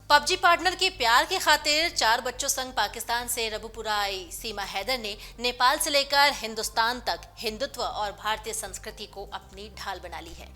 PUBG partner के प्यार की खातिर 4 बच्चों संग पाकिस्तान से रबुपुरा आई सीमा हैदर ने नेपाल से लेकर हिंदुस्तान तक हिंदुत्व और भारतीय संस्कृति को अपनी ढाल बना ली है।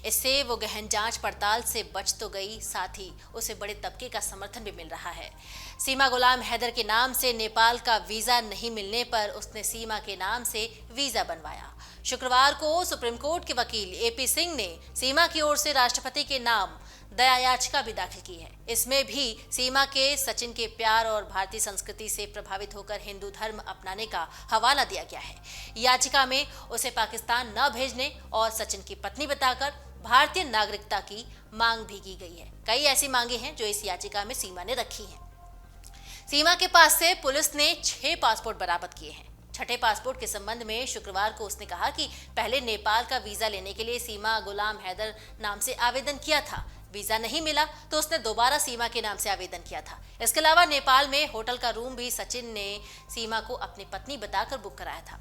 इससे वो गहन जांच पड़ताल से बच तो गई, साथ ही उसे बड़े तबके का समर्थन भी मिल रहा है। सीमा गुलाम हैदर के नाम से नेपाल का वीजा नहीं मिलने पर उसने सीमा के नाम से वीजा बनवाया। शुक्रवार को सुप्रीम कोर्ट के वकील एपी सिंह ने सीमा की ओर से राष्ट्रपति के नाम दया याचिका भी दाखिल की है। इसमें भी सीमा के सचिन के प्यार और भारतीय संस्कृति से प्रभावित होकर हिंदू धर्म अपनाने का हवाला दिया गया है। याचिका में उसे पाकिस्तान न भेजने और सचिन की पत्नी बताकर भारतीय नागरिकता की मांग भी की गई है। कई ऐसी मांगे हैं जो इस याचिका में सीमा ने रखी हैं। सीमा के पास से पुलिस ने 6 पासपोर्ट बरामद किए हैं। छठे पासपोर्ट के संबंध में शुक्रवार को उसने कहा कि पहले नेपाल का वीजा लेने के लिए सीमा गुलाम हैदर नाम से आवेदन किया था। वीजा नहीं मिला तो उसने दोबारा सीमा के नाम से आवेदन किया था। इसके अलावा नेपाल में होटल का रूम भी सचिन ने सीमा को अपनी पत्नी बताकर बुक कराया था।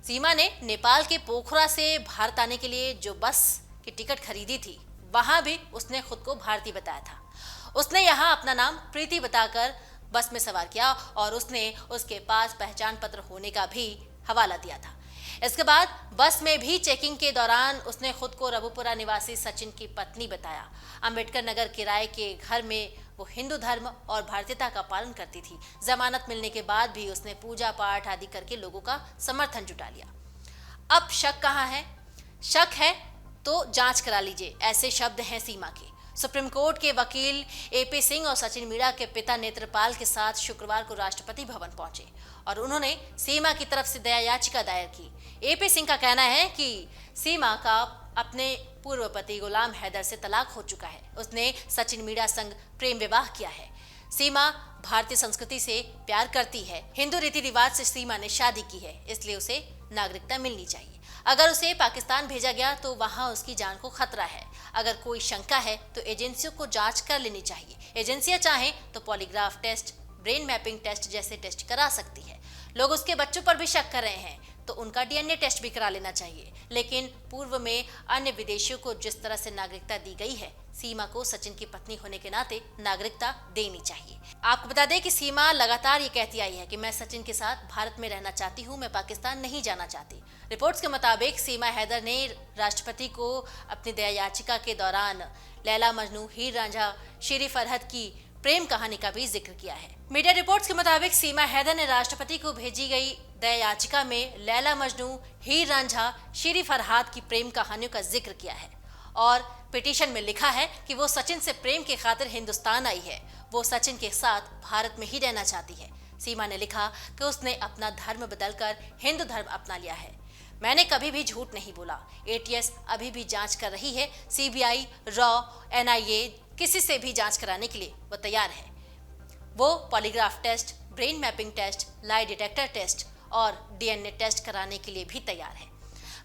सीमा ने नेपाल के पोखरा से भारत आने के लिए जो बस की टिकट खरीदी थी, वहां भी उसने खुद को भारतीय बताया था। उसने यहाँ अपना नाम प्रीति बताकर बस में सवार किया और उसने उसके पास पहचान पत्र होने का भी हवाला दिया था। इसके बाद बस में भी चेकिंग के दौरान उसने खुद को रबुपुरा निवासी सचिन की पत्नी बताया। अंबेडकर नगर किराए के घर में वो हिंदू धर्म और भारतीयता का पालन करती थी। जमानत मिलने के बाद भी उसने पूजा पाठ आदि करके लोगों का समर्थन जुटा लिया। अब शक कहाँ है? शक है तो जांच करा लीजिए, ऐसे शब्द हैं सीमा के। सुप्रीम कोर्ट के वकील एपी सिंह और सचिन मीणा के पिता नेत्रपाल के साथ शुक्रवार को राष्ट्रपति भवन पहुंचे और उन्होंने सीमा की तरफ से दया याचिका दायर की। एपी सिंह का कहना है कि सीमा का अपने पूर्व पति गुलाम हैदर से तलाक हो चुका है। उसने सचिन मीणा संग प्रेम विवाह किया है। सीमा भारतीय संस्कृति से प्यार करती है। हिंदू रीति रिवाज से सीमा ने शादी की है, इसलिए उसे नागरिकता मिलनी चाहिए। अगर उसे पाकिस्तान भेजा गया तो वहां उसकी जान को खतरा है। अगर कोई शंका है तो एजेंसियों को जांच कर लेनी चाहिए। एजेंसियां चाहें तो polygraph test, brain mapping test जैसे टेस्ट करा सकती है। लोग उसके बच्चों पर भी शक कर रहे हैं तो उनका डीएनए टेस्ट भी करा लेना चाहिए। लेकिन पूर्व में अन्य विदेशियों को जिस तरह से नागरिकता दी गई है, सीमा को सचिन की पत्नी होने के नाते नागरिकता देनी चाहिए। आपको बता दें कि सीमा लगातार ये कहती आई है कि मैं सचिन के साथ भारत में रहना चाहती हूँ, मैं पाकिस्तान नहीं जाना चाहती। रिपोर्ट्स के मुताबिक सीमा हैदर ने राष्ट्रपति को अपनी दया याचिका के दौरान लैला मजनू, हीर रांझा, शेरी फरहद की प्रेम कहानी का भी जिक्र किया है। मीडिया रिपोर्ट्स के मुताबिक सीमा हैदर ने राष्ट्रपति को भेजी गई दया याचिका में लैला मजनू, हीर रांझा, शेरी फरहाद की प्रेम कहानियों का जिक्र किया है और पिटीशन में लिखा है कि वो सचिन से प्रेम की खातिर हिंदुस्तान आई है। वो सचिन के साथ भारत में ही रहना चाहती है। सीमा ने लिखा कि उसने अपना धर्म बदलकर हिंदू धर्म अपना लिया है। मैंने कभी भी झूठ नहीं बोला। एटीएस अभी भी जांच कर रही है। सीबीआई, रॉ, एनआईए किसी से भी जांच कराने के लिए वो तैयार है। वो polygraph test, brain mapping test, lie detector test और डीएनए टेस्ट कराने के लिए भी तैयार है।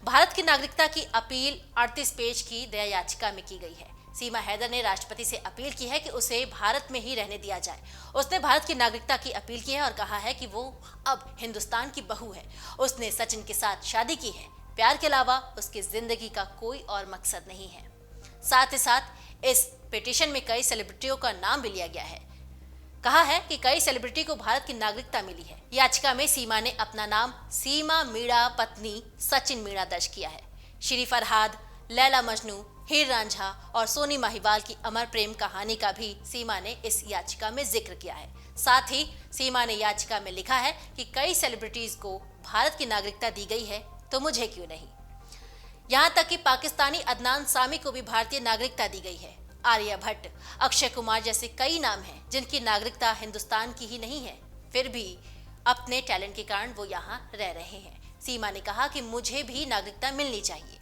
भारत की नागरिकता की अपील 38 पेज की दया याचिका में की गई है। सीमा हैदर ने राष्ट्रपति से अपील की है कि उसे भारत में ही रहने दिया जाए। उसने भारत की नागरिकता की अपील की है और कहा है कि वो अब हिंदुस्तान की बहू है। उसने सचिन के साथ शादी की है। प्यार के अलावा उसकी जिंदगी का कोई और मकसद नहीं है। साथ ही साथ इस पिटीशन में कई सेलिब्रिटियों का नाम भी लिया गया है। कहा है कि कई सेलिब्रिटी को भारत की नागरिकता मिली है। याचिका में सीमा ने अपना नाम सीमा मीणा पत्नी सचिन मीणा दर्ज किया है। शेरी फरहाद, लैला मजनू, हीर रांझा और सोनी माहिवाल की अमर प्रेम कहानी का भी सीमा ने इस याचिका में जिक्र किया है। साथ ही सीमा ने याचिका में लिखा है कि कई सेलिब्रिटीज को भारत की नागरिकता दी गई है, तो मुझे क्यों नहीं। यहाँ तक कि पाकिस्तानी अदनान सामी को भी भारतीय नागरिकता दी गई है। आर्या भट्ट, अक्षय कुमार जैसे कई नाम हैं जिनकी नागरिकता हिंदुस्तान की ही नहीं है, फिर भी अपने टैलेंट के कारण वो यहाँ रह रहे हैं। सीमा ने कहा कि मुझे भी नागरिकता मिलनी चाहिए।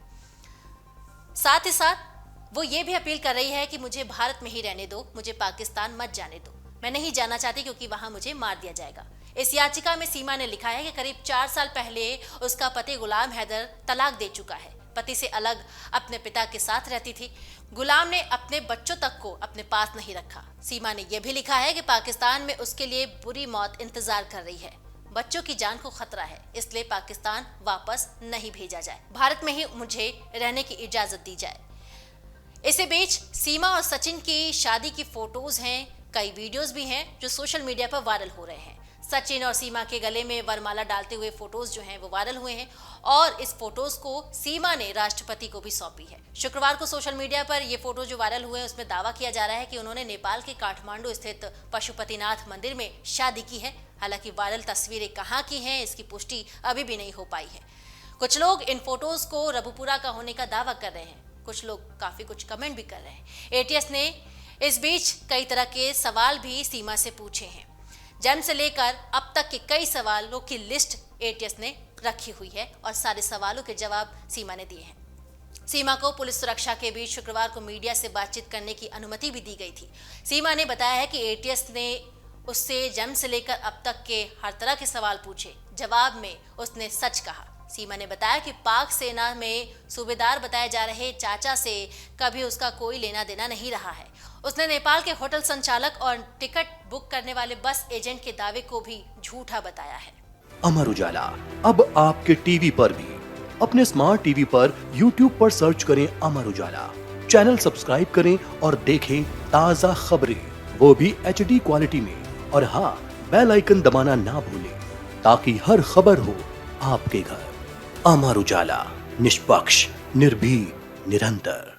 साथ ही साथ वो ये भी अपील कर रही है कि मुझे भारत में ही रहने दो, मुझे पाकिस्तान मत जाने दो। मैं नहीं जाना चाहती क्योंकि वहां मुझे मार दिया जाएगा। इस याचिका में सीमा ने लिखा है कि करीब 4 साल पहले उसका पति गुलाम हैदर तलाक दे चुका है। पति से अलग अपने पिता के साथ रहती थी। गुलाम ने अपने बच्चों तक को अपने पास नहीं रखा। सीमा ने यह भी लिखा है कि पाकिस्तान में उसके लिए बुरी मौत इंतजार कर रही है। बच्चों की जान को खतरा है, इसलिए पाकिस्तान वापस नहीं भेजा जाए, भारत में ही मुझे रहने की इजाजत दी जाए। इसी बीच सीमा और सचिन की शादी की फोटोज हैं कई वीडियोस भी हैं जो सोशल मीडिया पर वायरल हो रहे हैं। सचिन और सीमा के गले में वरमाला डालते हुए फोटोज जो हैं वो वायरल हुए हैं और इस फोटोज को सीमा ने राष्ट्रपति को भी सौंपी है। शुक्रवार को सोशल मीडिया पर ये फोटो जो वायरल हुए हैं उसमें दावा किया जा रहा है कि उन्होंने नेपाल के काठमांडू स्थित पशुपतिनाथ मंदिर में शादी की है। हालांकि वायरल तस्वीरें कहाँ की हैं इसकी पुष्टि अभी भी नहीं हो पाई है। कुछ लोग इन फोटोज को रबुपुरा का होने का दावा कर रहे हैं, कुछ लोग काफी कुछ कमेंट भी कर रहे हैं। एटीएस ने इस बीच कई तरह के सवाल भी सीमा से पूछे हैं। जन्म से लेकर अब तक के कई सवालों की लिस्ट एटीएस ने रखी हुई है और सारे सवालों के जवाब सीमा ने दिए हैं। सीमा को पुलिस सुरक्षा के बीच शुक्रवार को मीडिया से बातचीत करने की अनुमति भी दी गई थी। सीमा ने बताया है कि एटीएस ने उससे जन्म से लेकर अब तक के हर तरह के सवाल पूछे, जवाब में उसने सच कहा। सीमा ने बताया कि पाक सेना में सूबेदार बताए जा रहे चाचा से कभी उसका कोई लेना देना नहीं रहा है। उसने नेपाल के होटल संचालक और टिकट बुक करने वाले बस एजेंट के दावे को भी झूठा बताया है। अमर उजाला अब आपके टीवी पर भी। अपने स्मार्ट टीवी पर यूट्यूब पर सर्च करें अमर उजाला, चैनल सब्सक्राइब करें और देखें ताज़ा खबरें, वो भी HD क्वालिटी में। और हाँ, बेल आइकन दबाना ना भूलें ताकि हर खबर हो आपके घर। अमर उजाला, निष्पक्ष, निर्भीक, निरंतर।